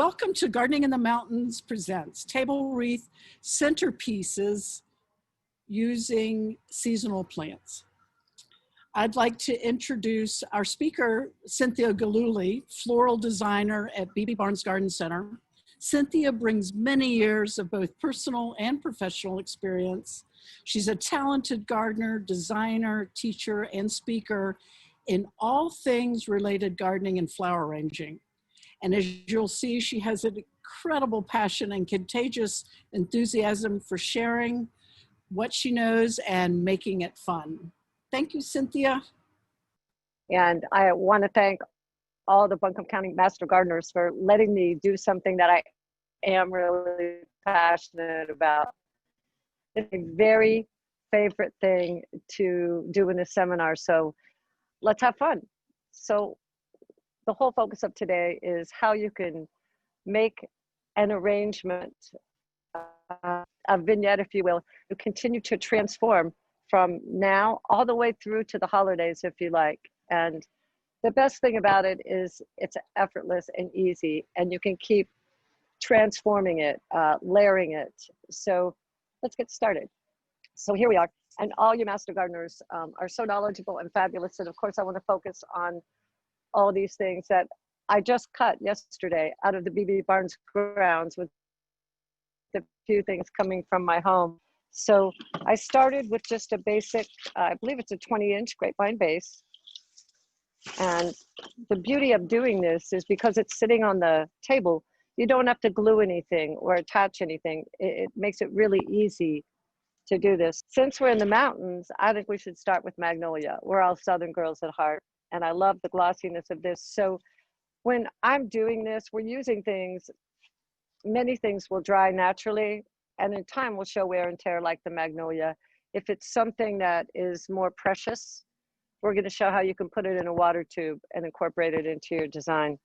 Welcome to Gardening in the Mountains presents Table Wreath Centerpieces using seasonal plants. I'd like to introduce our speaker, Cynthia Gillooly, Floral Designer at BB Barnes Garden Center. Cynthia brings many years of both personal and professional experience. She's a talented gardener, designer, teacher, and speaker in all things related gardening and flower arranging. And as you'll see, she has an incredible passion and contagious enthusiasm for sharing what she knows and making it fun. Thank you, Cynthia. And I want to thank all the Buncombe County Master Gardeners for letting me do something that I am really passionate about. It's a very favorite thing to do in a seminar, so let's have fun. So the whole focus of today is how you can make an arrangement, a vignette, if you will, to continue to transform from now all the way through to the holidays, if you like. And the best thing about it is it's effortless and easy, and you can keep transforming it, layering it. So let's get started. So here we are, and all you master gardeners are so knowledgeable and fabulous. And of course, I want to focus on all these things that I just cut yesterday out of the BB Barnes grounds with a few things coming from my home. So I started with just a basic, I believe it's a 20-inch grapevine base. And the beauty of doing this is because it's sitting on the table, you don't have to glue anything or attach anything. It makes it really easy to do this. Since we're in the mountains, I think we should start with magnolia. We're all Southern girls at heart. And I love the glossiness of this. So when I'm doing this, we're using things, many things will dry naturally, and in time will show wear and tear like the magnolia. If it's something that is more precious, we're going to show how you can put it in a water tube and incorporate it into your design.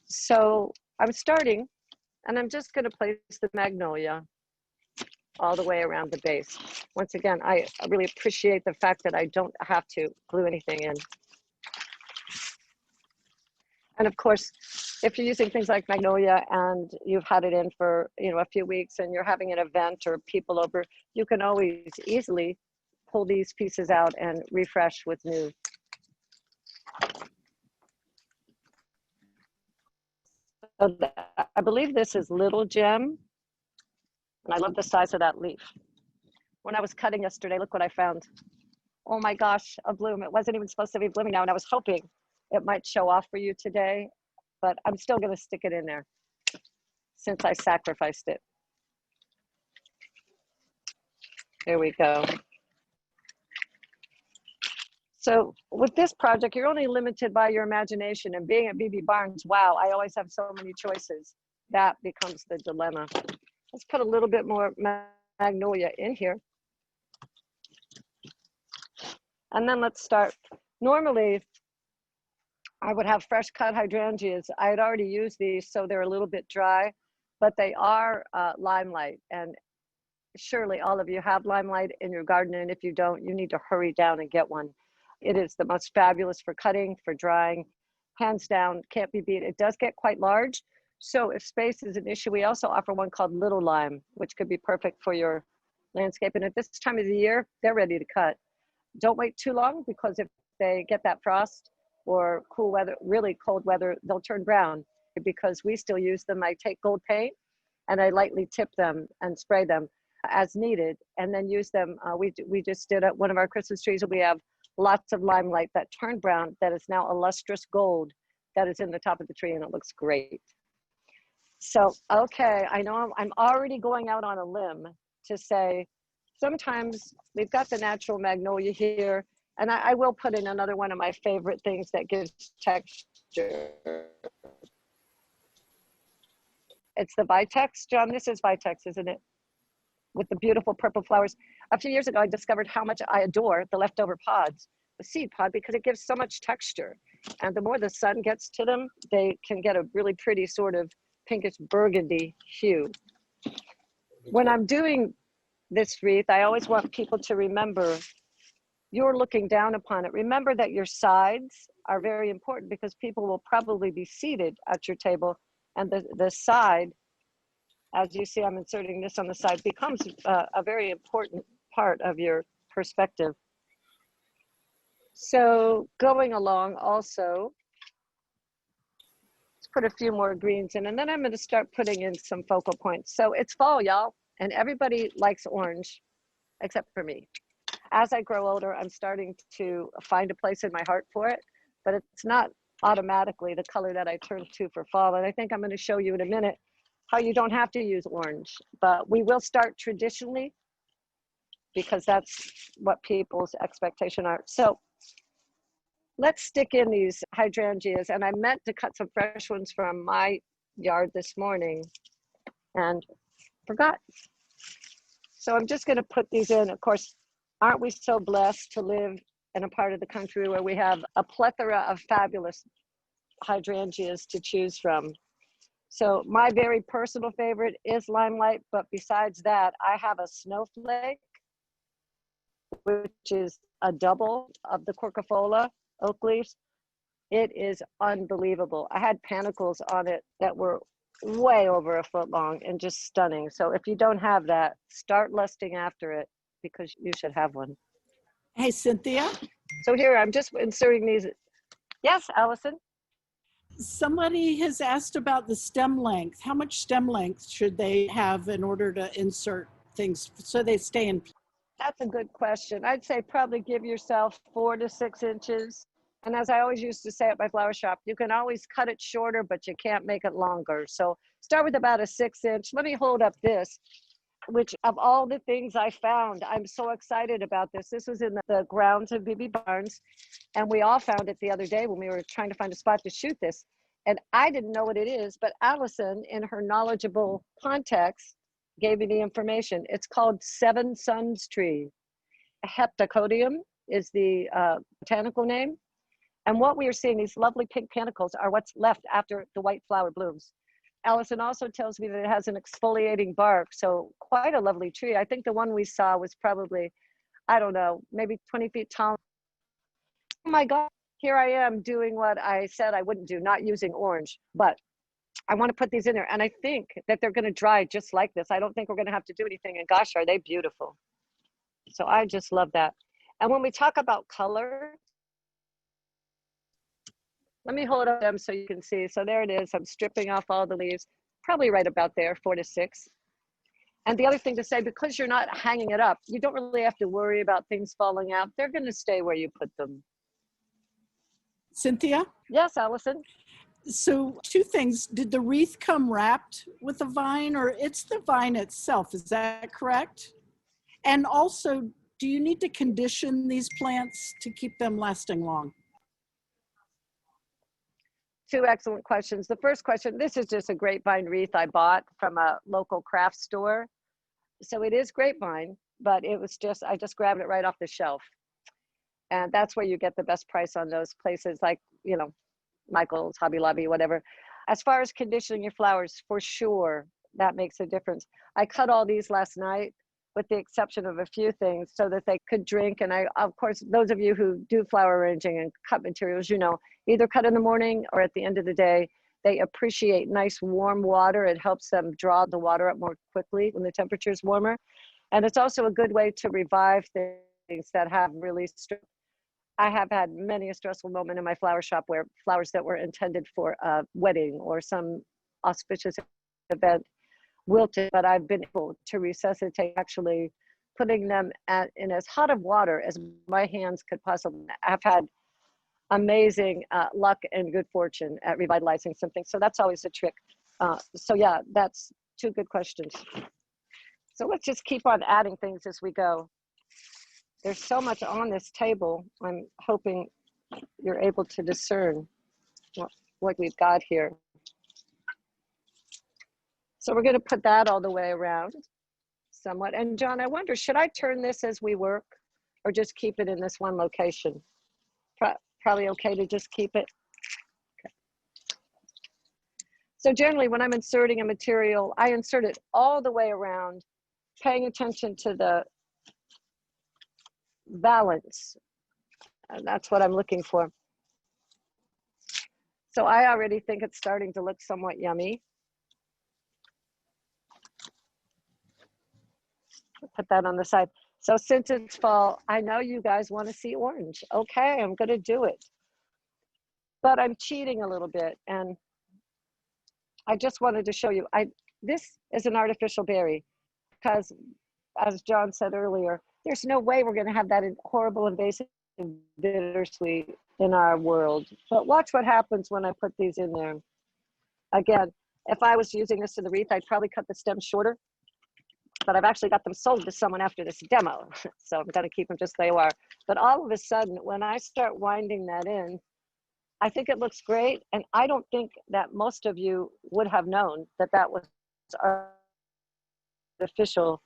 So I'm starting, and I'm just going to place the magnolia all the way around the base. Once again, I really appreciate the fact that I don't have to glue anything in. And of course, if you're using things like magnolia and you've had it in for a few weeks and you're having an event or people over, you can always easily pull these pieces out and refresh with new. So I believe this is Little Gem, and I love the size of that leaf. When I was cutting yesterday, look what I found. Oh my gosh, a bloom. It wasn't even supposed to be blooming now, and I was hoping it might show off for you today, but I'm still going to stick it in there since I sacrificed it. There we go. So with this project, you're only limited by your imagination, and being at BB Barnes, wow, I always have so many choices. That becomes the dilemma. Let's put a little bit more magnolia in here. And then let's start. Normally, I would have fresh cut hydrangeas. I had already used these, so they're a little bit dry, but they are limelight. And surely all of you have limelight in your garden, and if you don't, you need to hurry down and get one. It is the most fabulous for cutting, for drying, hands down, can't be beat. It does get quite large, so if space is an issue, we also offer one called Little Lime, which could be perfect for your landscape. And at this time of the year, they're ready to cut. Don't wait too long, because if they get that frost or cool weather, really cold weather, they'll turn brown. Because we still use them, I take gold paint and I lightly tip them and spray them as needed, and then use them. We just did one of our Christmas trees, and we have lots of limelight that turned brown that is now a lustrous gold that is in the top of the tree, and it looks great. So, okay, I know I'm already going out on a limb to say, sometimes we've got the natural magnolia here, and I will put in another one of my favorite things that gives texture. It's the Vitex, John. This is Vitex, isn't it? With the beautiful purple flowers. A few years ago, I discovered how much I adore the leftover pods, the seed pod, because it gives so much texture. And the more the sun gets to them, they can get a really pretty sort of pinkish burgundy hue. When I'm doing this wreath, I always want people to remember you're looking down upon it. Remember that your sides are very important, because people will probably be seated at your table And the side, as you see, I'm inserting this on the side, becomes a very important part of your perspective. So going along also, let's put a few more greens in, and then I'm going to start putting in some focal points. So it's fall, y'all, and everybody likes orange except for me. As I grow older, I'm starting to find a place in my heart for it, but it's not automatically the color that I turn to for fall. And I think I'm going to show you in a minute how you don't have to use orange, but we will start traditionally because that's what people's expectations are. So let's stick in these hydrangeas, and I meant to cut some fresh ones from my yard this morning and forgot. So I'm just going to put these in. Of course, aren't we so blessed to live in a part of the country where we have a plethora of fabulous hydrangeas to choose from. So my very personal favorite is Limelight, but besides that, I have a Snowflake, which is a double of the Quercifolia oak leaves. It is unbelievable. I had panicles on it that were way over a foot long and just stunning. So if you don't have that, start lusting after it because you should have one. Hey, Cynthia. So here, I'm just inserting these. Yes, Allison? Somebody has asked about the stem length. How much stem length should they have in order to insert things so they stay in place? That's a good question. I'd say probably give yourself 4 to 6 inches. And as I always used to say at my flower shop, you can always cut it shorter, but you can't make it longer. So start with about a 6-inch. Let me hold up this, which of all the things I found, I'm so excited about this. This was in the grounds of BB Barnes, and we all found it the other day when we were trying to find a spot to shoot this. And I didn't know what it is, but Allison, in her knowledgeable context, gave me the information. It's called Seven Suns tree. Heptacodium is the botanical name. And what we are seeing, these lovely pink panicles, are what's left after the white flower blooms. Allison also tells me that it has an exfoliating bark, so quite a lovely tree. I think the one we saw was probably, I don't know, maybe 20 feet tall. Oh my God, here I am doing what I said I wouldn't do, not using orange, but I want to put these in there. And I think that they're going to dry just like this. I don't think we're going to have to do anything. And gosh, are they beautiful. So I just love that. And when we talk about color, let me hold up them so you can see. So there it is. I'm stripping off all the leaves, probably right about there, 4 to 6. And the other thing to say, because you're not hanging it up, you don't really have to worry about things falling out. They're going to stay where you put them. Cynthia? Yes, Allison? So 2 things. Did the wreath come wrapped with a vine, or it's the vine itself? Is that correct? And also, do you need to condition these plants to keep them lasting long? 2 excellent questions. The first question, this is just a grapevine wreath I bought from a local craft store. So it is grapevine, but it was just, I just grabbed it right off the shelf. And that's where you get the best price on those places like, you know, Michael's, Hobby Lobby, whatever. As far as conditioning your flowers, for sure, that makes a difference. I cut all these last night with the exception of a few things so that they could drink. And I, of course, those of you who do flower arranging and cut materials, you know, either cut in the morning or at the end of the day. They appreciate nice warm water. It helps them draw the water up more quickly when the temperature is warmer. And it's also a good way to revive things that have really I have had many a stressful moment in my flower shop where flowers that were intended for a wedding or some auspicious event wilted, but I've been able to resuscitate, actually putting them in as hot of water as my hands could possibly. I've had amazing luck and good fortune at revitalizing something. So that's always a trick. So yeah, that's 2 good questions. So let's just keep on adding things as we go. There's so much on this table. I'm hoping you're able to discern what we've got here. So we're going to put that all the way around somewhat. And John, I wonder, should I turn this as we work or just keep it in this one location? Probably okay to just keep it. Okay. So generally when I'm inserting a material, I insert it all the way around, paying attention to the balance. And that's what I'm looking for. So I already think it's starting to look somewhat yummy. Put that on the side. So since it's fall, I know you guys want to see orange. Okay, I'm going to do it. But I'm cheating a little bit, and I just wanted to show you. This is an artificial berry because, as John said earlier, there's no way we're going to have that horrible invasive bittersweet in our world. But watch what happens when I put these in there. Again, if I was using this in the wreath, I'd probably cut the stems shorter, but I've actually got them sold to someone after this demo. So I'm going to keep them just they are. But all of a sudden, when I start winding that in, I think it looks great. And I don't think that most of you would have known that that was artificial,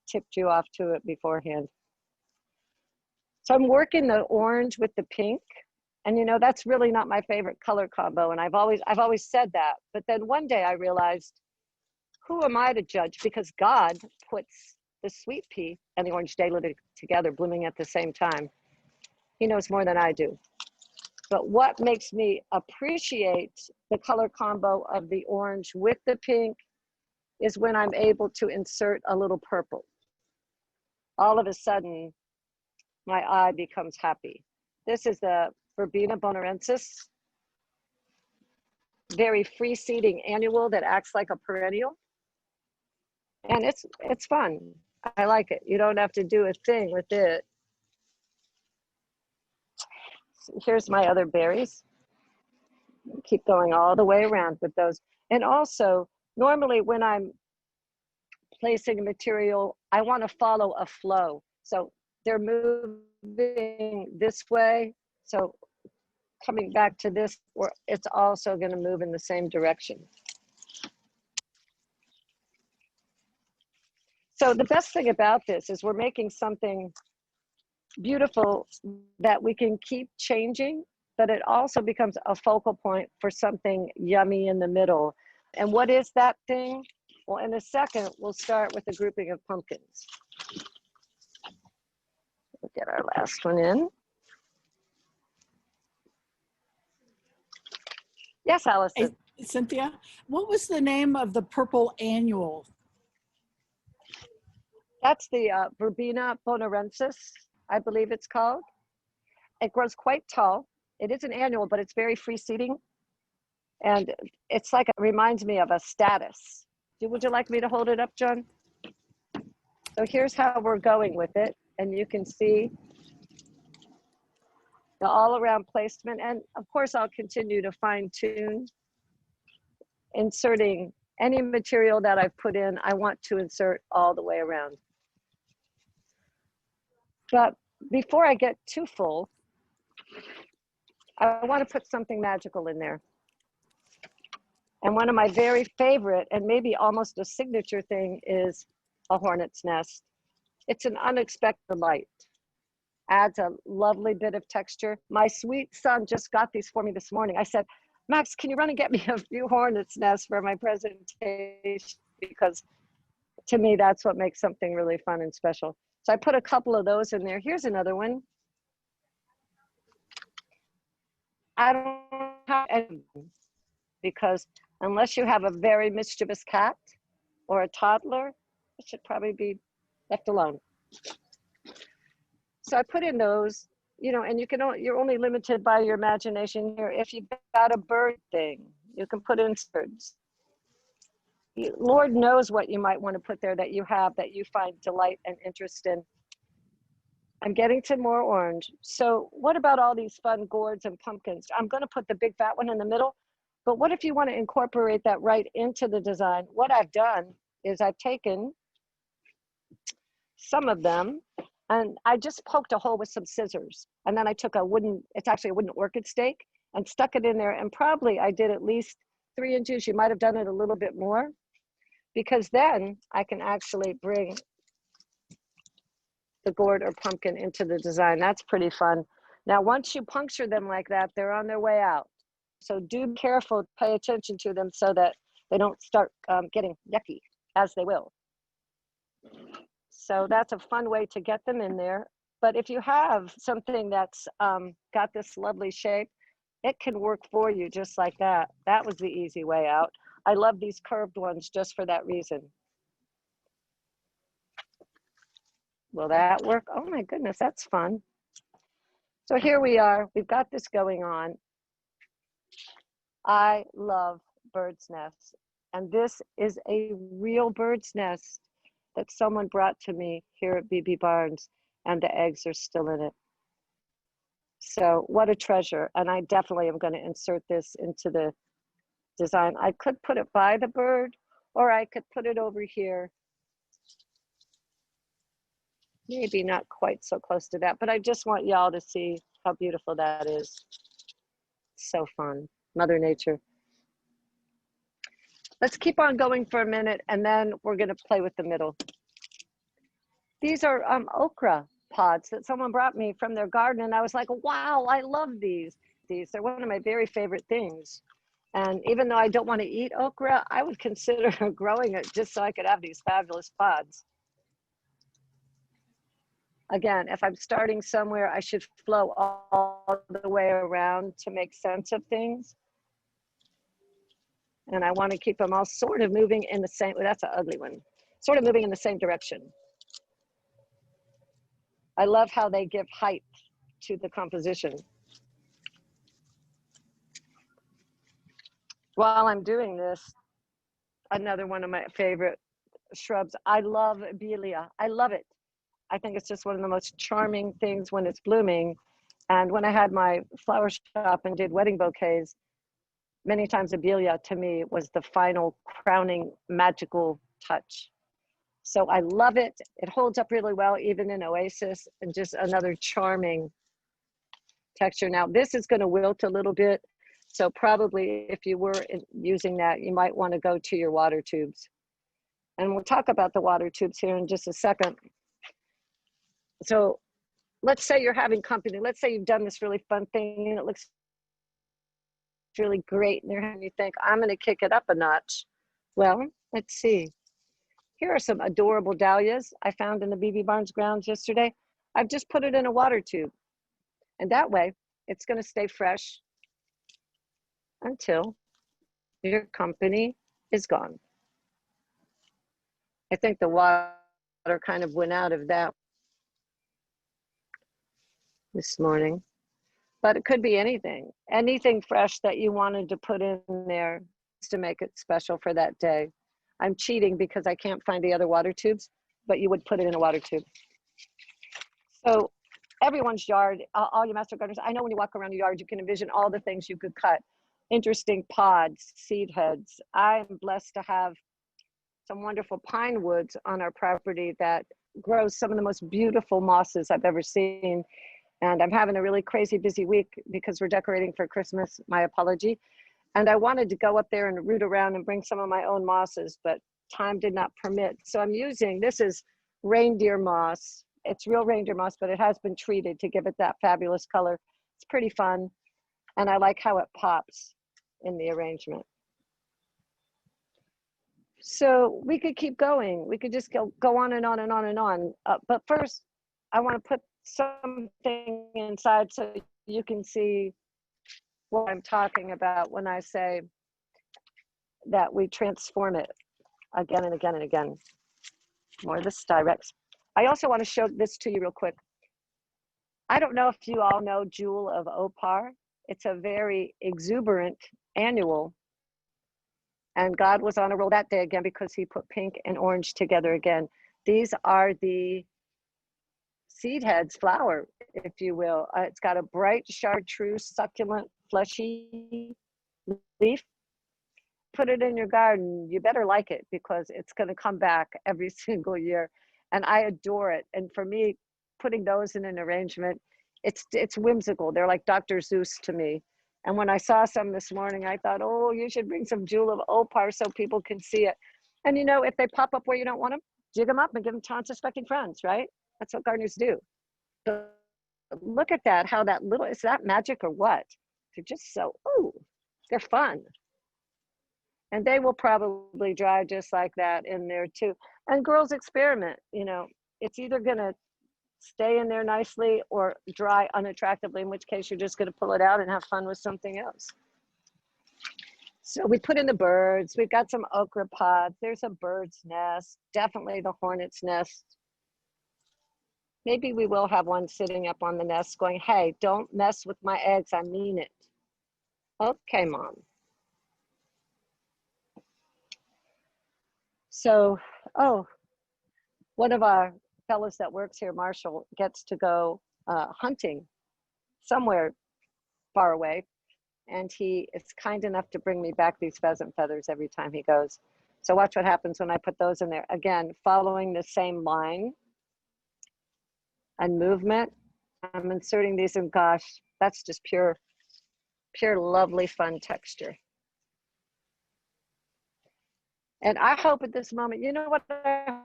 tipped you off to it beforehand. So I'm working the orange with the pink. And you know, that's really not my favorite color combo. And I've always said that. But then one day I realized, who am I to judge? Because God puts the sweet pea and the orange daylily together, blooming at the same time. He knows more than I do. But what makes me appreciate the color combo of the orange with the pink is when I'm able to insert a little purple. All of a sudden, my eye becomes happy. This is the Verbena bonarensis, very free-seeding annual that acts like a perennial. And it's fun. I like it. You don't have to do a thing with it. So here's my other berries. Keep going all the way around with those. And also, normally when I'm placing a material, I want to follow a flow. So they're moving this way. So coming back to this, or it's also going to move in the same direction. So the best thing about this is we're making something beautiful that we can keep changing, but it also becomes a focal point for something yummy in the middle. And what is that thing? Well, in a second, we'll start with a grouping of pumpkins. We'll get our last one in. Yes, Allison. Hey, Cynthia, what was the name of the purple annual? That's the Verbena bonarensis, I believe it's called. It grows quite tall. It is an annual, but it's very free-seeding. And it's like, it reminds me of a statice. Would you like me to hold it up, John? So here's how we're going with it. And you can see the all-around placement. And of course, I'll continue to fine-tune inserting any material that I've put in. I want to insert all the way around. But before I get too full, I want to put something magical in there. And one of my very favorite, and maybe almost a signature thing, is a hornet's nest. It's an unexpected light. Adds a lovely bit of texture. My sweet son just got these for me this morning. I said, Max, can you run and get me a few hornet's nests for my presentation? Because to me, that's what makes something really fun and special. So I put a couple of those in there. Here's another one. I don't have any, because unless you have a very mischievous cat or a toddler, it should probably be left alone. So I put in those, you know, and you're only limited by your imagination here. If you've got a bird thing, you can put in birds. Lord knows what you might want to put there that you have, that you find delight and interest in. I'm getting to more orange. So what about all these fun gourds and pumpkins? I'm going to put the big fat one in the middle, but what if you want to incorporate that right into the design? What I've done is I've taken some of them and I just poked a hole with some scissors. And then I took it's actually a wooden orchid stake, and stuck it in there. And probably I did at least 3 inches. You might have done it a little bit more, because then I can actually bring the gourd or pumpkin into the design. That's pretty fun. Now, once you puncture them like that, they're on their way out. So do be careful, pay attention to them so that they don't start getting yucky, as they will. So that's a fun way to get them in there. But if you have something that's got this lovely shape, it can work for you just like that. That was the easy way out. I love these curved ones just for that reason. Will that work? Oh my goodness, that's fun. So here we are. We've got this going on. I love bird's nests. And this is a real bird's nest that someone brought to me here at BB Barnes, and the eggs are still in it. So what a treasure. And I definitely am going to insert this into the design. I could put it by the bird, or I could put it over here. Maybe not quite so close to that, but I just want y'all to see how beautiful that is. So fun. Mother Nature. Let's keep on going for a minute, and then we're going to play with the middle. These are okra pods that someone brought me from their garden, and I was like, wow, I love these. They're one of my very favorite things. And even though I don't want to eat okra, I would consider growing it just so I could have these fabulous pods. Again, if I'm starting somewhere, I should flow all the way around to make sense of things. And I want to keep them all sort of moving in the same, well, that's an ugly one, sort of moving in the same direction. I love how they give height to the composition. While I'm doing this, another one of my favorite shrubs, I love Belia. I love it. I think it's just one of the most charming things when it's blooming. And when I had my flower shop and did wedding bouquets, many times Abelia to me was the final crowning magical touch. So I love it. It holds up really well, even in Oasis, and just another charming texture. Now this is going to wilt a little bit. So probably if you were using that, you might want to go to your water tubes. And we'll talk about the water tubes here in just a second. So let's say you're having company. Let's say you've done this really fun thing and it looks really great. And you think, I'm going to kick it up a notch. Well, let's see. Here are some adorable dahlias I found in the BB Barnes grounds yesterday. I've just put it in a water tube. And that way, it's going to stay fresh until your company is gone. I think the water kind of went out of that this morning. But it could be anything fresh that you wanted to put in there to make it special for that day. I'm cheating because I can't find the other water tubes, but you would put it in a water tube. So everyone's yard, all you master gardeners, I know when you walk around your yard, you can envision all the things you could cut. Interesting pods, seed heads. I'm blessed to have some wonderful pine woods on our property that grows some of the most beautiful mosses I've ever seen. And I'm having a really crazy busy week because we're decorating for Christmas, my apology. And I wanted to go up there and root around and bring some of my own mosses, but time did not permit. So I'm using, this is reindeer moss. It's real reindeer moss, but it has been treated to give it that fabulous color. It's pretty fun. And I like how it pops in the arrangement. So we could keep going. We could just go on and on and on and on. But first, I want to put something inside so you can see what I'm talking about when I say that we transform it again and again and again. More of the Styrex. I also want to show this to you real quick. I don't know if you all know Jewel of Opar. It's a very exuberant annual. And God was on a roll that day again because he put pink and orange together again. These are the seed heads flower, if you will. It's got a bright chartreuse, succulent, fleshy leaf. Put it in your garden. You better like it because it's going to come back every single year. And I adore it. And for me, putting those in an arrangement, it's whimsical. They're like Dr. Seuss to me. And when I saw some this morning, I thought, oh, you should bring some Jewel of Opar so people can see it. And you know, if they pop up where you don't want them, jig them up and give them to unsuspecting friends, right? That's what gardeners do. So look at that, how that little, is that magic or what? They're just so, ooh, they're fun. And they will probably dry just like that in there too. And girls experiment, you know, it's either gonna stay in there nicely or dry unattractively, in which case you're just gonna pull it out and have fun with something else. So we put in the birds, we've got some okra pods, there's a bird's nest, definitely the hornet's nest. Maybe we will have one sitting up on the nest going, hey, don't mess with my eggs, I mean it. Okay, Mom. So, oh, one of our fellows that works here, Marshall, gets to go hunting somewhere far away. And he is kind enough to bring me back these pheasant feathers every time he goes. So watch what happens when I put those in there. Again, following the same line and movement. I'm inserting these, and gosh, that's just pure lovely fun texture. And I hope at this moment, you know what I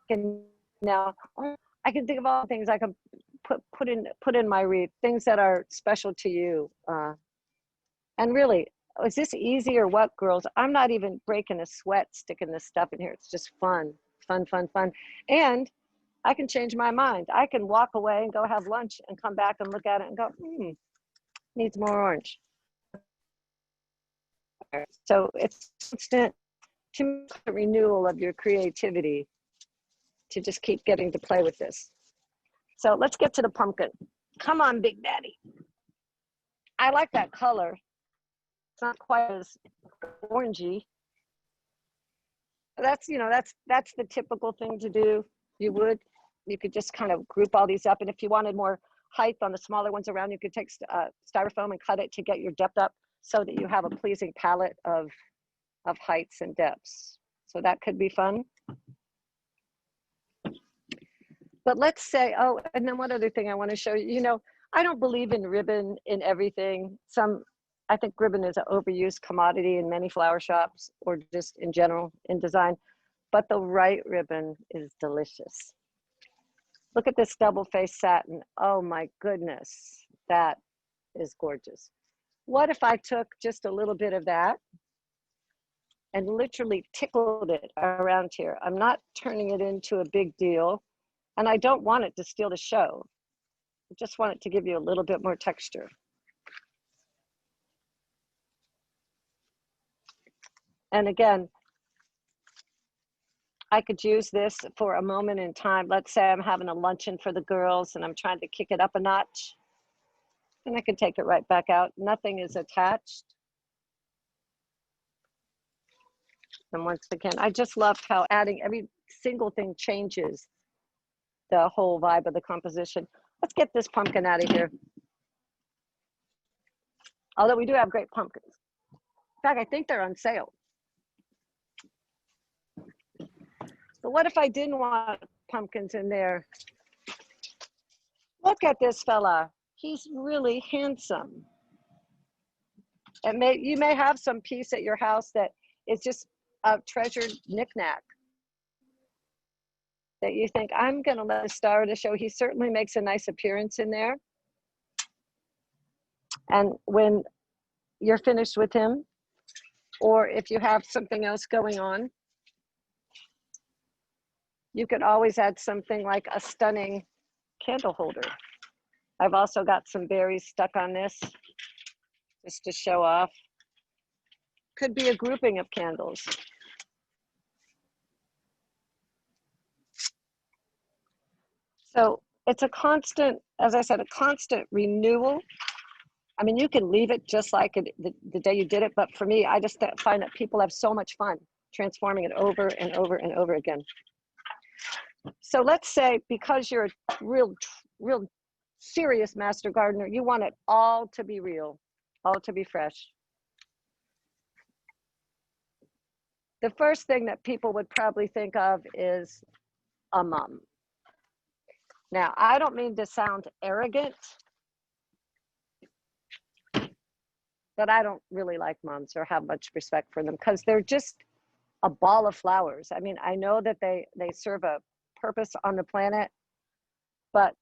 can now, I can think of all the things I can put in my wreath, things that are special to you. And really, is this easy or what, girls? I'm not even breaking a sweat sticking this stuff in here. It's just fun. And I can change my mind. I can walk away and go have lunch and come back and look at it and go, needs more orange. So it's constant renewal of your creativity to just keep getting to play with this. So let's get to the pumpkin. Come on, Big Daddy. I like that color. It's not quite as orangey. That's, you know, that's the typical thing to do. You could just kind of group all these up. And if you wanted more height on the smaller ones around, you could take styrofoam and cut it to get your depth up so that you have a pleasing palette of heights and depths. So that could be fun. But let's say, oh, and then one other thing I want to show you, you know, I don't believe in ribbon in everything. I think ribbon is an overused commodity in many flower shops or just in general in design, but the right ribbon is delicious. Look at this double-faced satin. Oh my goodness, that is gorgeous. What if I took just a little bit of that and literally tickled it around here? I'm not turning it into a big deal, and I don't want it to steal the show. I just want it to give you a little bit more texture. And again, I could use this for a moment in time. Let's say I'm having a luncheon for the girls and I'm trying to kick it up a notch. And I can take it right back out. Nothing is attached. And once again, I just love how adding every single thing changes the whole vibe of the composition. Let's get this pumpkin out of here. Although we do have great pumpkins. In fact, I think they're on sale. But what if I didn't want pumpkins in there? Look at this fella. He's really handsome. And you may have some piece at your house that is just a treasured knickknack that you think, I'm going to let the star of the show. He certainly makes a nice appearance in there. And when you're finished with him, or if you have something else going on, you could always add something like a stunning candle holder. I've also got some berries stuck on this just to show off. Could be a grouping of candles. So it's a constant, as I said, a constant renewal. I mean, you can leave it just like the day you did it, but for me, I just find that people have so much fun transforming it over and over and over again. So let's say, because you're a real serious master gardener, you want it all to be real, all to be fresh. The first thing that people would probably think of is a mum. Now, I don't mean to sound arrogant, but I don't really like mums or have much respect for them because they're just a ball of flowers. I mean, I know that they serve a purpose on the planet, but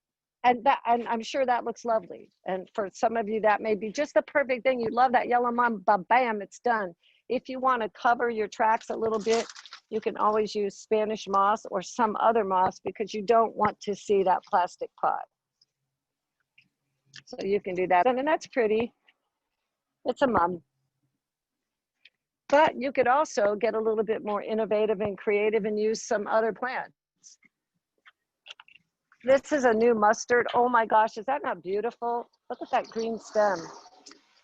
and I'm sure that looks lovely. And for some of you, that may be just the perfect thing. You love that yellow mum, but bam, it's done. If you want to cover your tracks a little bit, you can always use Spanish moss or some other moss because you don't want to see that plastic pot. So you can do that. And that's pretty. It's a mum. But you could also get a little bit more innovative and creative and use some other plants. This is a new mustard. Oh my gosh, is that not beautiful? Look at that green stem.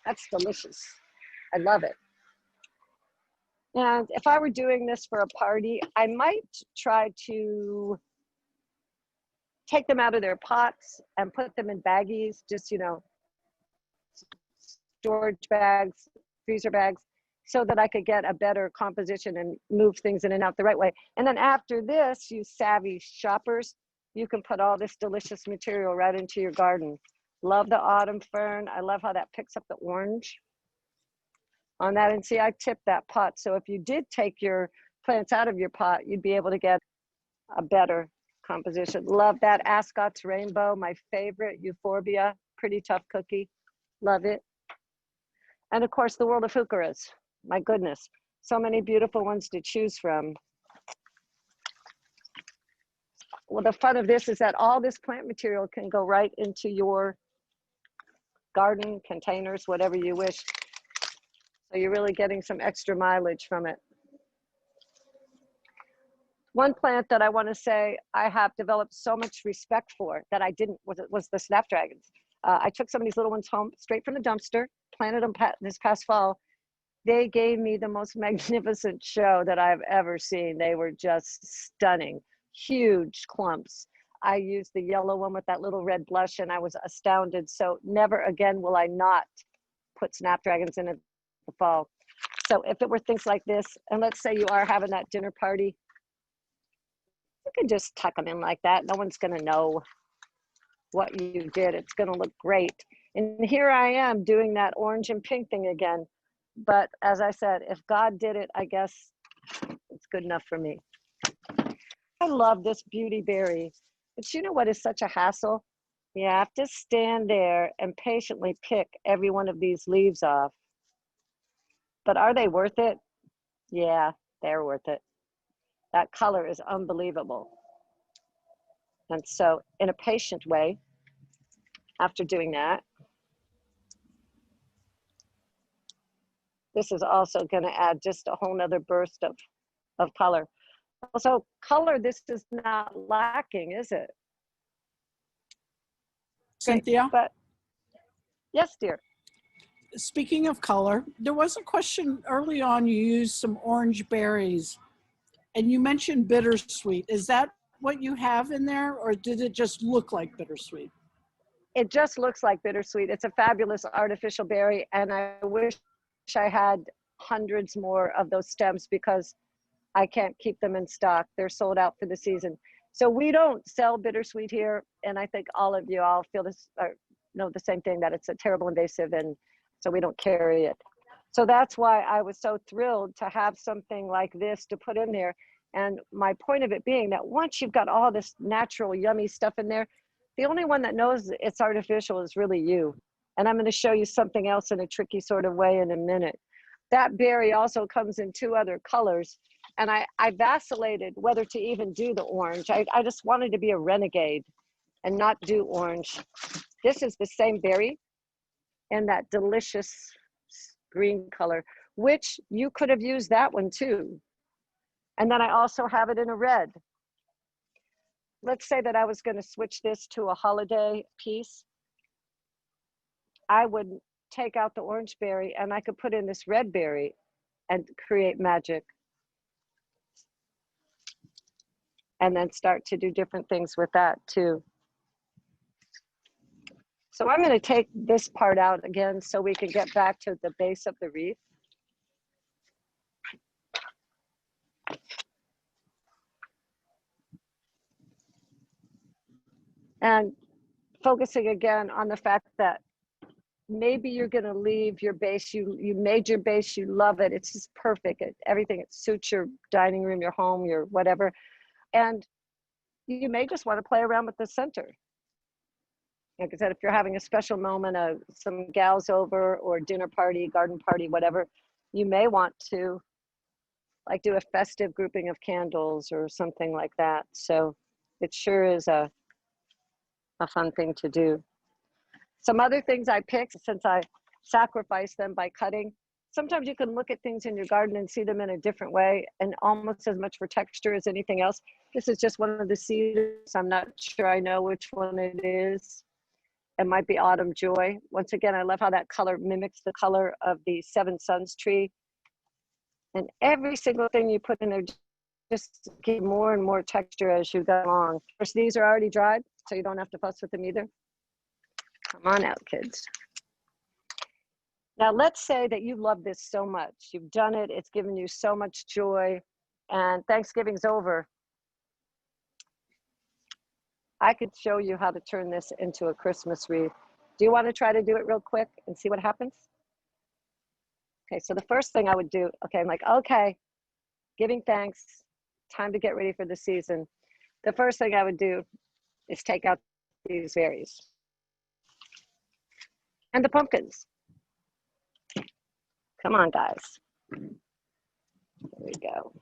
That's delicious. I love it. And if I were doing this for a party, I might try to take them out of their pots and put them in baggies, just, you know, storage bags, freezer bags, so that I could get a better composition and move things in and out the right way. And then after this, you savvy shoppers, you can put all this delicious material right into your garden. Love the autumn fern. I love how that picks up the orange on that. And see, I tipped that pot. So if you did take your plants out of your pot, you'd be able to get a better composition. Love that. Ascot's rainbow, my favorite. Euphorbia, pretty tough cookie. Love it. And of course, the world of heucheras. My goodness, so many beautiful ones to choose from. Well, the fun of this is that all this plant material can go right into your garden containers, whatever you wish. So you're really getting some extra mileage from it. One plant that I want to say I have developed so much respect for that I didn't was the snapdragons. I took some of these little ones home straight from the dumpster, planted them this past fall. They gave me the most magnificent show that I've ever seen. They were just stunning, huge clumps. I used the yellow one with that little red blush and I was astounded. So never again will I not put snapdragons in the fall. So if it were things like this, and let's say you are having that dinner party, you can just tuck them in like that. No one's gonna know what you did. It's gonna look great. And here I am doing that orange and pink thing again. But as I said, if God did it, I guess it's good enough for me. I love this beauty berry. But you know what is such a hassle? You have to stand there and patiently pick every one of these leaves off. But are they worth it? Yeah, they're worth it. That color is unbelievable. And so in a patient way, after doing that, this is also going to add just a whole nother burst of color. Also, color, this is not lacking, is it? Cynthia? Great, but yes, dear. Speaking of color, there was a question early on. You used some orange berries and you mentioned bittersweet. Is that what you have in there, or did it just look like bittersweet? It just looks like bittersweet. It's a fabulous artificial berry, and I wish I had hundreds more of those stems because I can't keep them in stock. They're sold out for the season. So we don't sell bittersweet here, and I think all of you all feel this or know the same thing, that it's a terrible invasive, and so we don't carry it. So that's why I was so thrilled to have something like this to put in there. And my point of it being that once you've got all this natural, yummy stuff in there, the only one that knows it's artificial is really you. And I'm going to show you something else in a tricky sort of way in a minute. That berry also comes in two other colors. And I vacillated whether to even do the orange. I just wanted to be a renegade and not do orange. This is the same berry in that delicious green color, which you could have used that one too. And then I also have it in a red. Let's say that I was going to switch this to a holiday piece. I would take out the orange berry and I could put in this red berry and create magic. And then start to do different things with that too. So I'm going to take this part out again so we can get back to the base of the wreath. And focusing again on the fact that maybe you're going to leave your base. You made your base, you love it. It's just perfect. Everything, it suits your dining room, your home, your whatever. And you may just want to play around with the center. Like I said, if you're having a special moment, some gals over or dinner party, garden party, whatever, you may want to like do a festive grouping of candles or something like that. So it sure is a fun thing to do. Some other things I picked, since I sacrificed them by cutting, sometimes you can look at things in your garden and see them in a different way, and almost as much for texture as anything else. This is just one of the cedars. I'm not sure I know which one it is. It might be Autumn Joy. Once again, I love how that color mimics the color of the Seven Suns tree. And every single thing you put in there just get more and more texture as you go along. Of course, these are already dried, so you don't have to fuss with them either. Come on out, kids. Now, let's say that you love this so much. You've done it. It's given you so much joy, and Thanksgiving's over. I could show you how to turn this into a Christmas wreath. Do you want to try to do it real quick and see what happens? Okay, so the first thing I would do, okay, I'm like, okay, giving thanks, time to get ready for the season. The first thing I would do is take out these berries and the pumpkins. Come on, guys. There we go.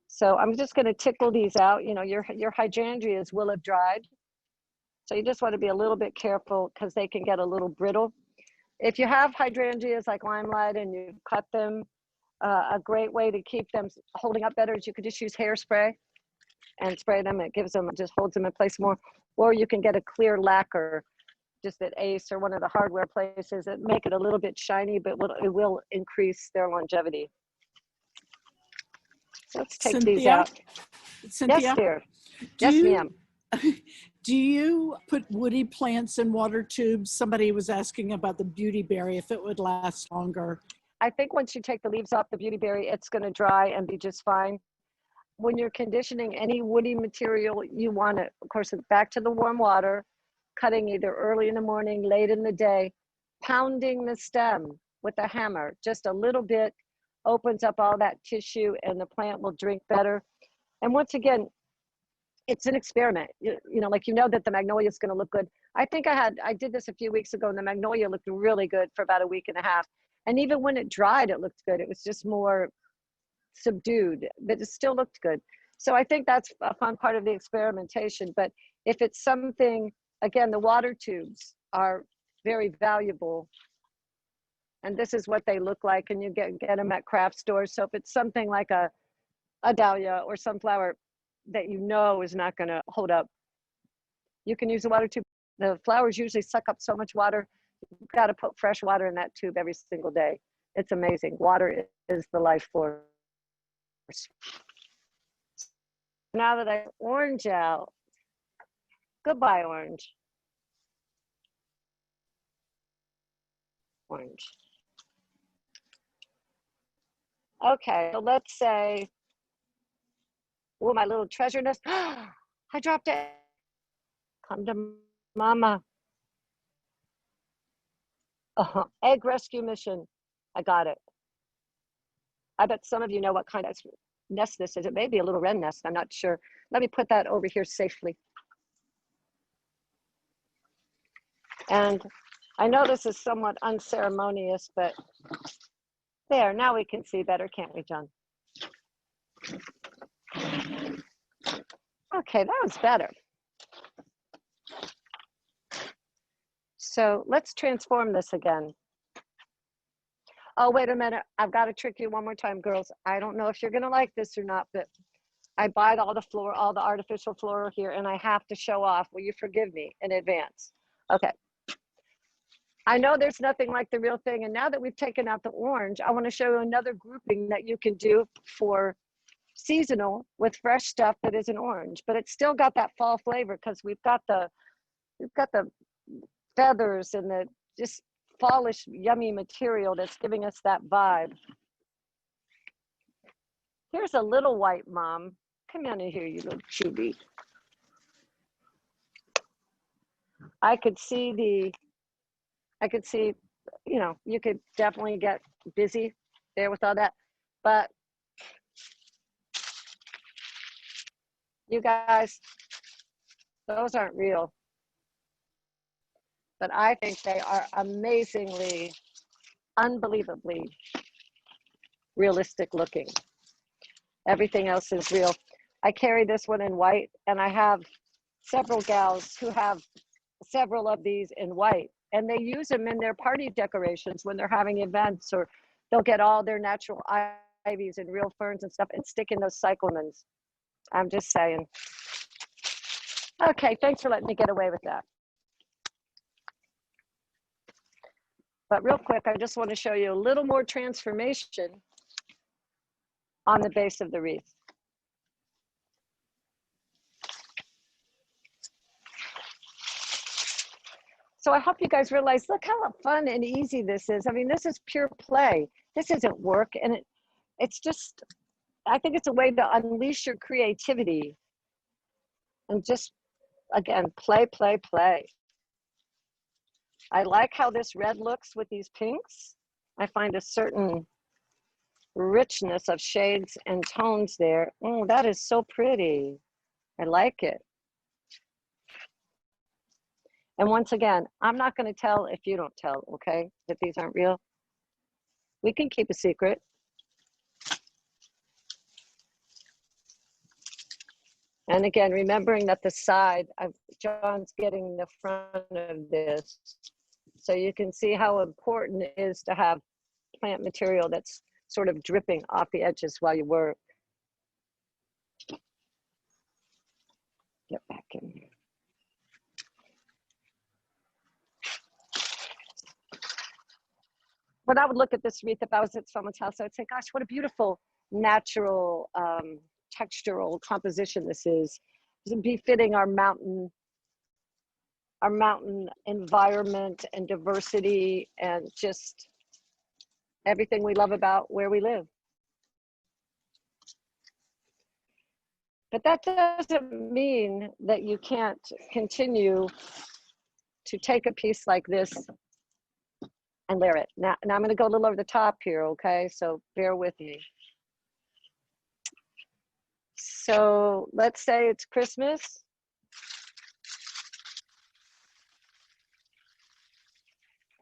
So I'm just going to tickle these out. You know, your hydrangeas will have dried. So you just want to be a little bit careful because they can get a little brittle. If you have hydrangeas like limelight and you cut them, a great way to keep them holding up better is you could just use hairspray and spray them. It gives them, just holds them in place more. Or you can get a clear lacquer just at Ace or one of the hardware places that make it a little bit shiny, but it will increase their longevity. So let's take these out. Cynthia, yes, dear. Yes, ma'am. Do you put woody plants in water tubes? Somebody was asking about the beautyberry, if it would last longer. I think once you take the leaves off the beautyberry, it's going to dry and be just fine. When you're conditioning any woody material, you want it, of course, back to the warm water, cutting either early in the morning, late in the day, pounding the stem with a hammer, just a little bit, opens up all that tissue and the plant will drink better. And once again, it's an experiment. You know, like, you know that the magnolia is going to look good. I think I did this a few weeks ago and the magnolia looked really good for about a week and a half. And even when it dried, it looked good. It was just more subdued, but it still looked good. So I think that's a fun part of the experimentation. But if it's something, again, the water tubes are very valuable. And this is what they look like, and you get them at craft stores. So if it's something like a dahlia or sunflower that you know is not going to hold up, you can use a water tube. The flowers usually suck up so much water. You've got to put fresh water in that tube every single day. It's amazing. Water is the life force. Now that I have orange out, goodbye, orange. Orange. Okay, so let's say, oh, my little treasure nest. I dropped it. Come to mama. Egg rescue mission. I got it. I bet some of you know what kind of nest this is. It may be a little wren nest. I'm not sure. Let me put that over here safely. And I know this is somewhat unceremonious, but there, now we can see better, can't we, John? Okay, that was better. So let's transform this again. Oh, wait a minute. I've got to trick you one more time, girls. I don't know if you're going to like this or not, but I buy all the artificial floral here, and I have to show off. Will you forgive me in advance? Okay. I know there's nothing like the real thing. And now that we've taken out the orange, I want to show you another grouping that you can do for seasonal with fresh stuff that isn't orange, but it's still got that fall flavor because we've got the feathers and the just fallish, yummy material that's giving us that vibe. Here's a little white mom. Come on in here, you little chubby. I could see, you know, you could definitely get busy there with all that, but you guys, those aren't real. But I think they are amazingly, unbelievably realistic looking. Everything else is real. I carry this one in white, and I have several gals who have several of these in white. and they use them in their party decorations when they're having events, or they'll get all their natural ivies and real ferns and stuff and stick in those cyclamens. I'm just saying. Okay, thanks for letting me get away with that. But real quick, I just want to show you a little more transformation on the base of the wreath. So I hope you guys realize, look how fun and easy this is. I mean, this is pure play. This isn't work, and it's just, I think it's a way to unleash your creativity and just, again, play, play, play. I like how this red looks with these pinks. I find a certain richness of shades and tones there. Oh, that is so pretty. I like it. And once again, I'm not going to tell if you don't tell, okay, that these aren't real. We can keep a secret. And again, remembering that the side, John's getting the front of this. So you can see how important it is to have plant material that's sort of dripping off the edges while you work. Get back in here. When I would look at this wreath, if I was at someone's house, I would say, gosh, what a beautiful natural textural composition this is. This is befitting our mountain environment and diversity and just everything we love about where we live. But that doesn't mean that you can't continue to take a piece like this and layer it. Now I'm going to go a little over the top here, okay? So bear with me. So let's say it's Christmas.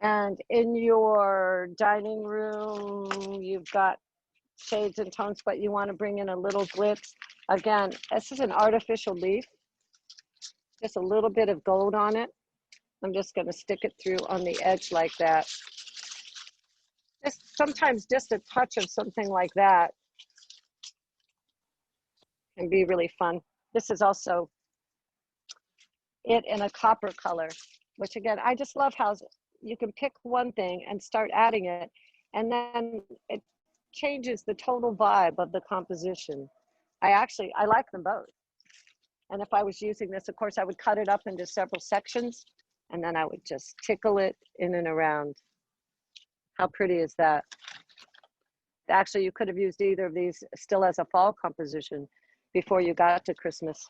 And in your dining room, you've got shades and tones, but you want to bring in a little glitz. Again, this is an artificial leaf. Just a little bit of gold on it. I'm just going to stick it through on the edge like that. Sometimes just a touch of something like that can be really fun. This is also it in a copper color, which again, I just love how you can pick one thing and start adding it, and then it changes the total vibe of the composition. I like them both. And if I was using this, of course, I would cut it up into several sections, and then I would just tickle it in and around. How pretty is that? Actually, you could have used either of these still as a fall composition before you got to Christmas.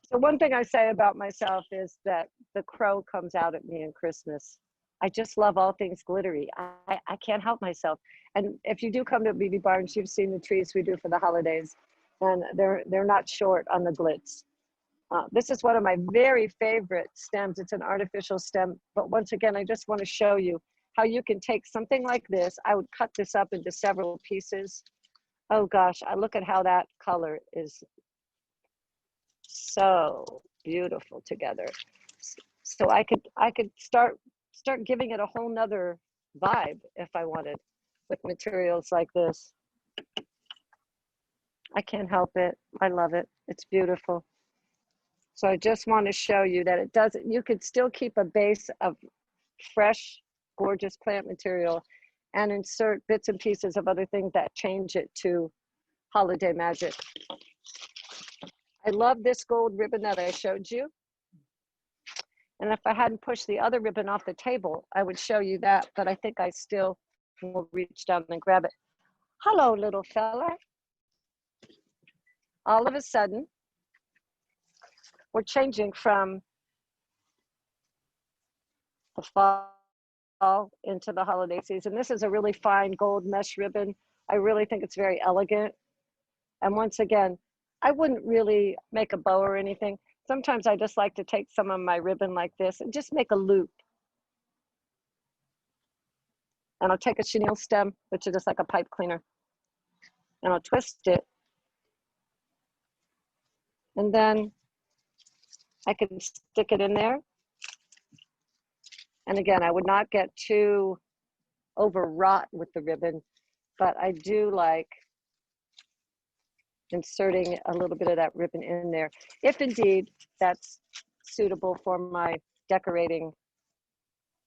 So one thing I say about myself is that the crow comes out at me in Christmas. I just love all things glittery. I can't help myself. And if you do come to BB Barnes, you've seen the trees we do for the holidays, and they're not short on the glitz. This is one of my very favorite stems. It's an artificial stem, but once again, I just want to show you how you can take something like this. I would cut this up into several pieces. Oh gosh, I look at how that color is so beautiful together. So I could start giving it a whole nother vibe if I wanted with materials like this. I can't help it. I love it. It's beautiful. So I just want to show you that you could still keep a base of fresh, gorgeous plant material and insert bits and pieces of other things that change it to holiday magic. I love this gold ribbon that I showed you. And if I hadn't pushed the other ribbon off the table, I would show you that, but I think I still will reach down and grab it. Hello, little fella. All of a sudden, we're changing from the fall into the holiday season. This is a really fine gold mesh ribbon. I really think it's very elegant. And once again, I wouldn't really make a bow or anything. Sometimes I just like to take some of my ribbon like this and just make a loop. And I'll take a chenille stem, which is just like a pipe cleaner, and I'll twist it. And then I can stick it in there And again, I would not get too overwrought with the ribbon, but I do like inserting a little bit of that ribbon in there, if indeed that's suitable for my decorating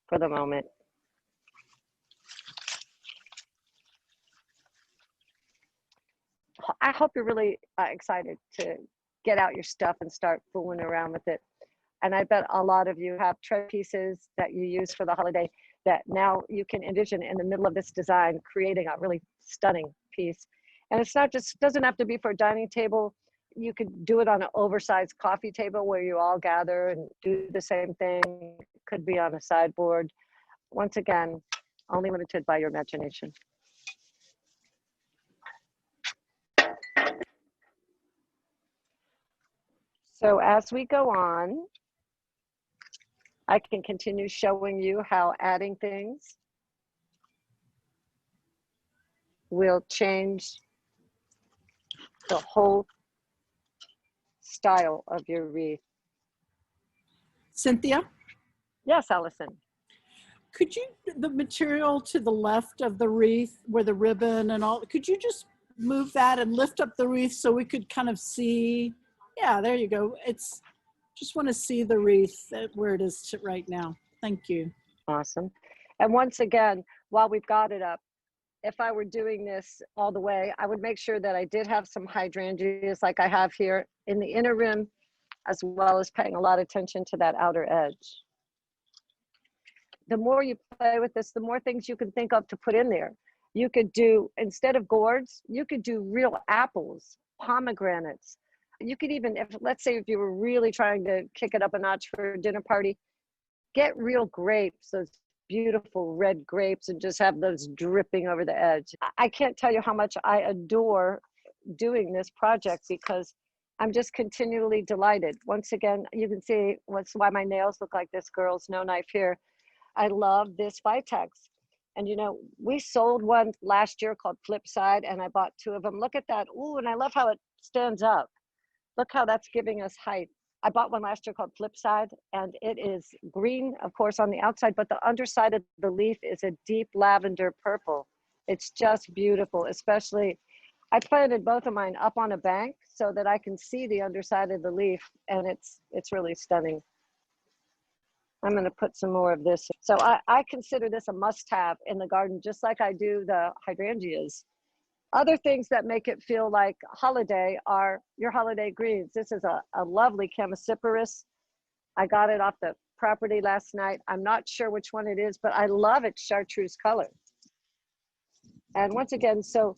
for the moment. I hope you're really excited to get out your stuff and start fooling around with it. And I bet a lot of you have tray pieces that you use for the holiday that now you can envision in the middle of this design, creating a really stunning piece. And it's not just, doesn't have to be for a dining table. You could do it on an oversized coffee table where you all gather and do the same thing. It could be on a sideboard. Once again, only limited by your imagination. So as we go on, I can continue showing you how adding things will change the whole style of your wreath. Cynthia? Yes, Allison. Could you, the material to the left of the wreath where the ribbon and all, could you just move that and lift up the wreath so we could kind of see? Yeah, there you go. It's, just want to see the wreath where it is right now. Thank you. Awesome. And once again, while we've got it up, if I were doing this all the way, I would make sure that I did have some hydrangeas like I have here in the inner rim, as well as paying a lot of attention to that outer edge. The more you play with this, the more things you can think of to put in there. You could do, instead of gourds, you could do real apples, pomegranates. You could even, if let's say if you were really trying to kick it up a notch for a dinner party, get real grapes, those beautiful red grapes, and just have those dripping over the edge. I can't tell you how much I adore doing this project because I'm just continually delighted. Once again, you can see why my nails look like this, girls, no knife here. I love this Vitex. And you know, we sold one last year called Flipside, and I bought 2 of them. Look at that. Ooh, and I love how it stands up. Look how that's giving us height. I bought one last year called Flipside, and it is green, of course, on the outside, but the underside of the leaf is a deep lavender purple. It's just beautiful, especially, I planted both of mine up on a bank so that I can see the underside of the leaf, and it's really stunning. I'm gonna put some more of this. So I consider this a must-have in the garden, just like I do the hydrangeas. Other things that make it feel like holiday are your holiday greens. This is a lovely Chamaecyparis. I got it off the property last night. I'm not sure which one it is, but I love its chartreuse color. And once again, so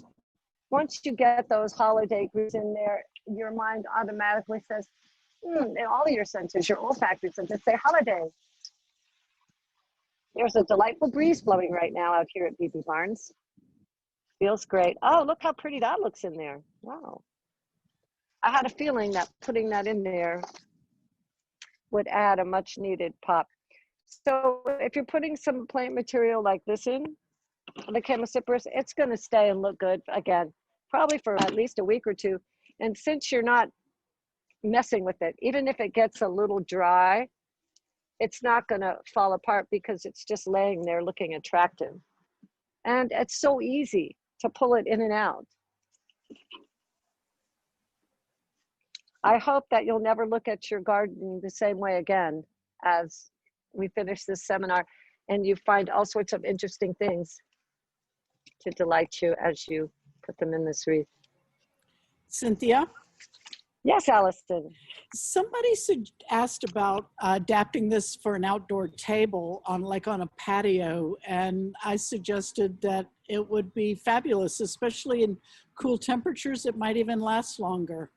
once you get those holiday greens in there, your mind automatically says, in all of your senses, your olfactory senses say holiday. There's a delightful breeze blowing right now out here at BB Barnes. Feels great. Oh, look how pretty that looks in there. Wow. I had a feeling that putting that in there would add a much needed pop. So if you're putting some plant material like this in, the Chamaecyparis, it's going to stay and look good again, probably for at least a week or 2. And since you're not messing with it, even if it gets a little dry, it's not going to fall apart because it's just laying there looking attractive. And it's so easy to pull it in and out. I hope that you'll never look at your garden the same way again as we finish this seminar, and you find all sorts of interesting things to delight you as you put them in this wreath. Cynthia? Yes, Allison. Somebody asked about adapting this for an outdoor table on a patio, and I suggested that it would be fabulous, especially in cool temperatures. It might even last longer.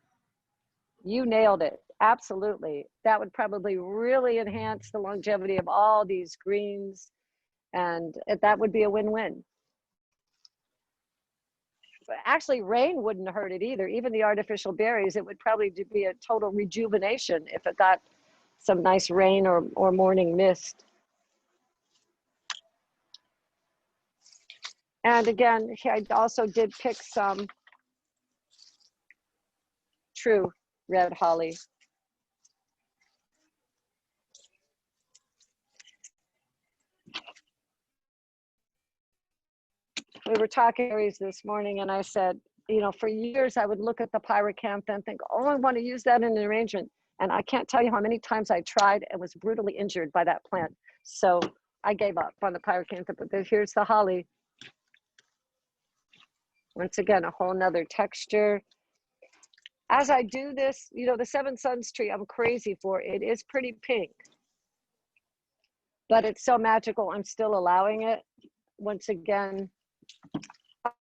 You nailed it. Absolutely. That would probably really enhance the longevity of all these greens, and that would be a win-win. Actually, rain wouldn't hurt it either. Even the artificial berries, it would probably be a total rejuvenation if it got some nice rain or morning mist. And again, I also did pick some true red holly. we were talking berries this morning, and I said, you know, for years I would look at the pyracantha and think, oh, I want to use that in an arrangement. And I can't tell you how many times I tried and was brutally injured by that plant. So I gave up on the pyracantha, but here's the holly. Once again, a whole nother texture. As I do this, you know, the Seven Suns tree I'm crazy for. It is pretty pink, but it's so magical. I'm still allowing it. Once again,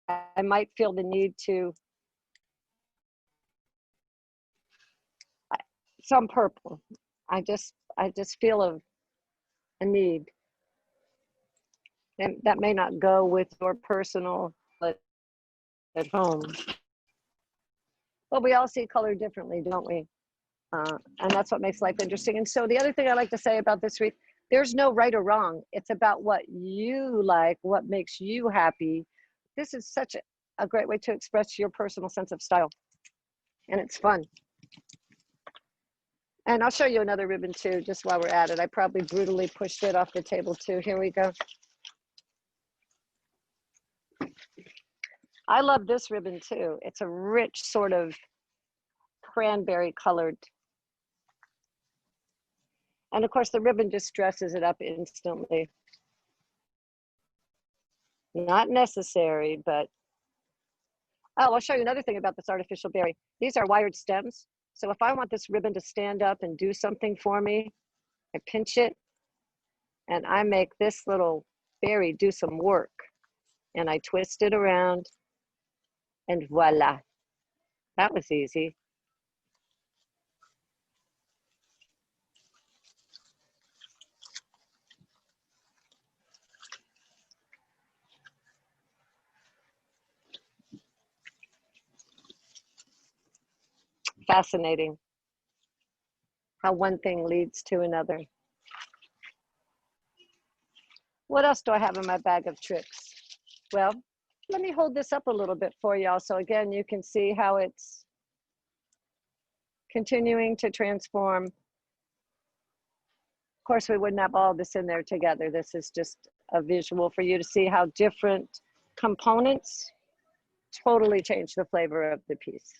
I might feel the need to, some purple. I just feel a need. And that may not go with your personal at home. But we all see color differently, don't we? And that's what makes life interesting. And so the other thing I like to say about this wreath, there's no right or wrong. It's about what you like, what makes you happy. This is such a great way to express your personal sense of style. And it's fun. And I'll show you another ribbon too, just while we're at it. I probably brutally pushed it off the table too. Here we go. I love this ribbon too. It's a rich sort of cranberry colored. And of course the ribbon just dresses it up instantly. Not necessary, but, oh, I'll show you another thing about this artificial berry. These are wired stems. So if I want this ribbon to stand up and do something for me, I pinch it and I make this little berry do some work. And I twist it around and voila. That was easy. Fascinating how one thing leads to another. What else do I have in my bag of tricks? Well, let me hold this up a little bit for y'all. So again, you can see how it's continuing to transform. Of course, we wouldn't have all this in there together. This is just a visual for you to see how different components totally change the flavor of the piece.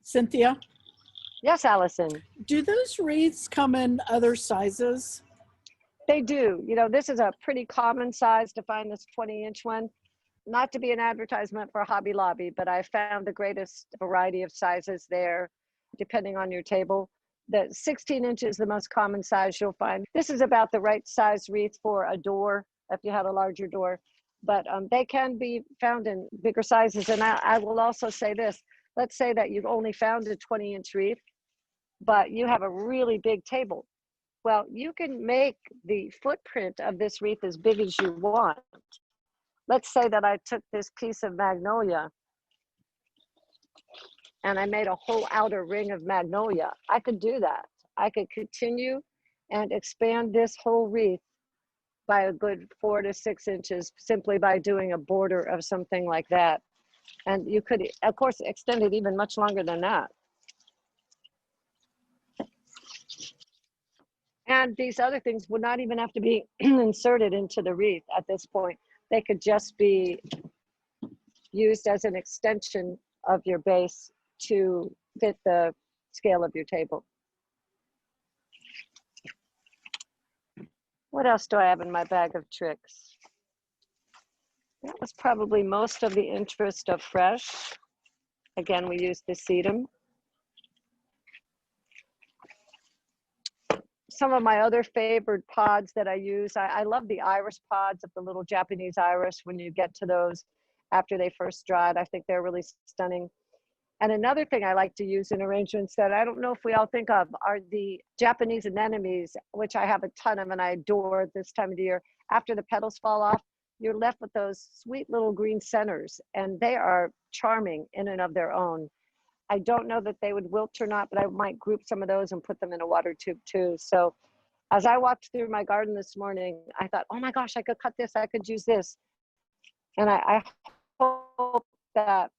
Cynthia? Yes, Allison. Do those wreaths come in other sizes? They do. You know, this is a pretty common size to find, this 20-inch one. Not to be an advertisement for Hobby Lobby, but I found the greatest variety of sizes there, depending on your table. The 16-inch is the most common size you'll find. This is about the right size wreath for a door, if you have a larger door. But they can be found in bigger sizes. And I will also say this. Let's say that you've only found a 20-inch wreath, but you have a really big table. Well, you can make the footprint of this wreath as big as you want. Let's say that I took this piece of magnolia and I made a whole outer ring of magnolia. I could do that. I could continue and expand this whole wreath by a good 4 to 6 inches simply by doing a border of something like that. And you could, of course, extend it even much longer than that. And these other things would not even have to be inserted into the wreath at this point. They could just be used as an extension of your base to fit the scale of your table. What else do I have in my bag of tricks? That was probably most of the interest of fresh. Again, we used the sedum. Some of my other favored pods that I use, I love the iris pods of the little Japanese iris when you get to those after they first dried. I think they're really stunning. And another thing I like to use in arrangements that I don't know if we all think of are the Japanese anemones, which I have a ton of and I adore this time of the year. After the petals fall off, you're left with those sweet little green centers, and they are charming in and of their own. I don't know that they would wilt or not, but I might group some of those and put them in a water tube too. So as I walked through my garden this morning, I thought, oh my gosh, I could cut this, I could use this. And I hope that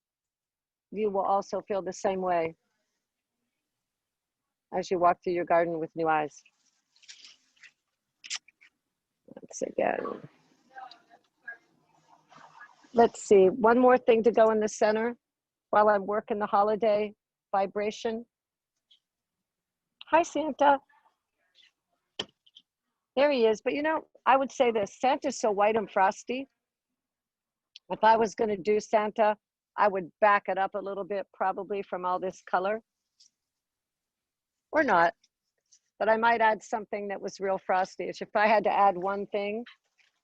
you will also feel the same way as you walk through your garden with new eyes. Once again. let's see, one more thing to go in the center while I'm working the holiday vibration. Hi, Santa. There he is. But you know, I would say this, Santa's so white and frosty. If I was going to do Santa, I would back it up a little bit, probably from all this color. Or not, but I might add something that was real frosty. If I had to add one thing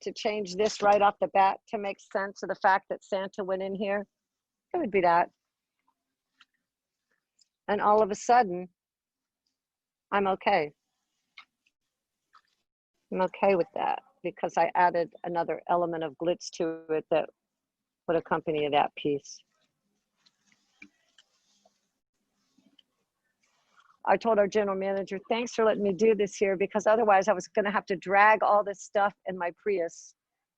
to change this right off the bat to make sense of the fact that Santa went in here, it would be that. And all of a sudden, I'm okay. I'm okay with that because I added another element of glitz to it that would accompany that piece. I told our general manager, thanks for letting me do this here, because otherwise I was going to have to drag all this stuff in my Prius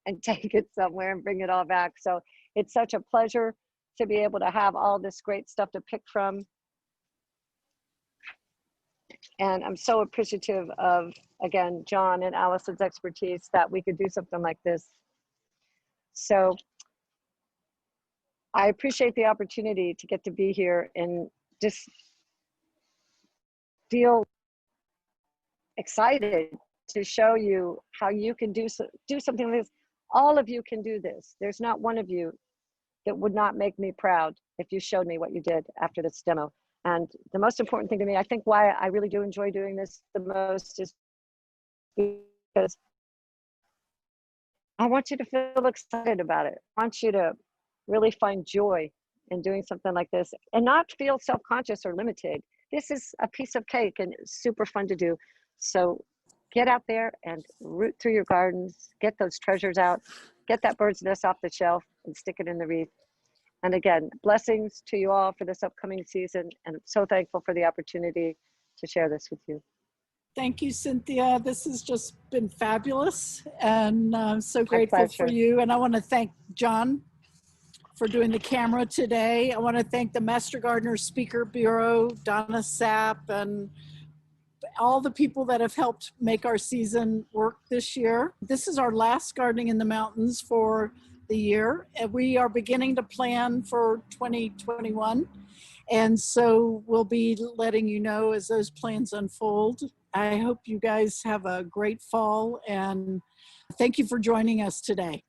and take it somewhere and bring it all back. So it's such a pleasure to be able to have all this great stuff to pick from. And I'm so appreciative of, again, John and Allison's expertise that we could do something like this. So I appreciate the opportunity to get to be here and just feel excited to show you how you can do something like this. All of you can do this. There's not one of you that would not make me proud if you showed me what you did after this demo. And the most important thing to me, I think why I really do enjoy doing this the most, is because I want you to feel excited about it. I want you to really find joy in doing something like this and not feel self-conscious or limited. This is a piece of cake and it's super fun to do. So get out there and root through your gardens, get those treasures out, get that bird's nest off the shelf and stick it in the wreath. And again, blessings to you all for this upcoming season. And I'm so thankful for the opportunity to share this with you. Thank you, Cynthia. This has just been fabulous, and I'm so grateful for pleasure. you. And I want to thank John for doing the camera today. I want to thank the Master Gardener Speaker Bureau, Donna Sapp, and all the people that have helped make our season work this year. This is our last Gardening in the Mountains for the year, and we are beginning to plan for 2021. And so we'll be letting you know as those plans unfold. I hope you guys have a great fall, and thank you for joining us today.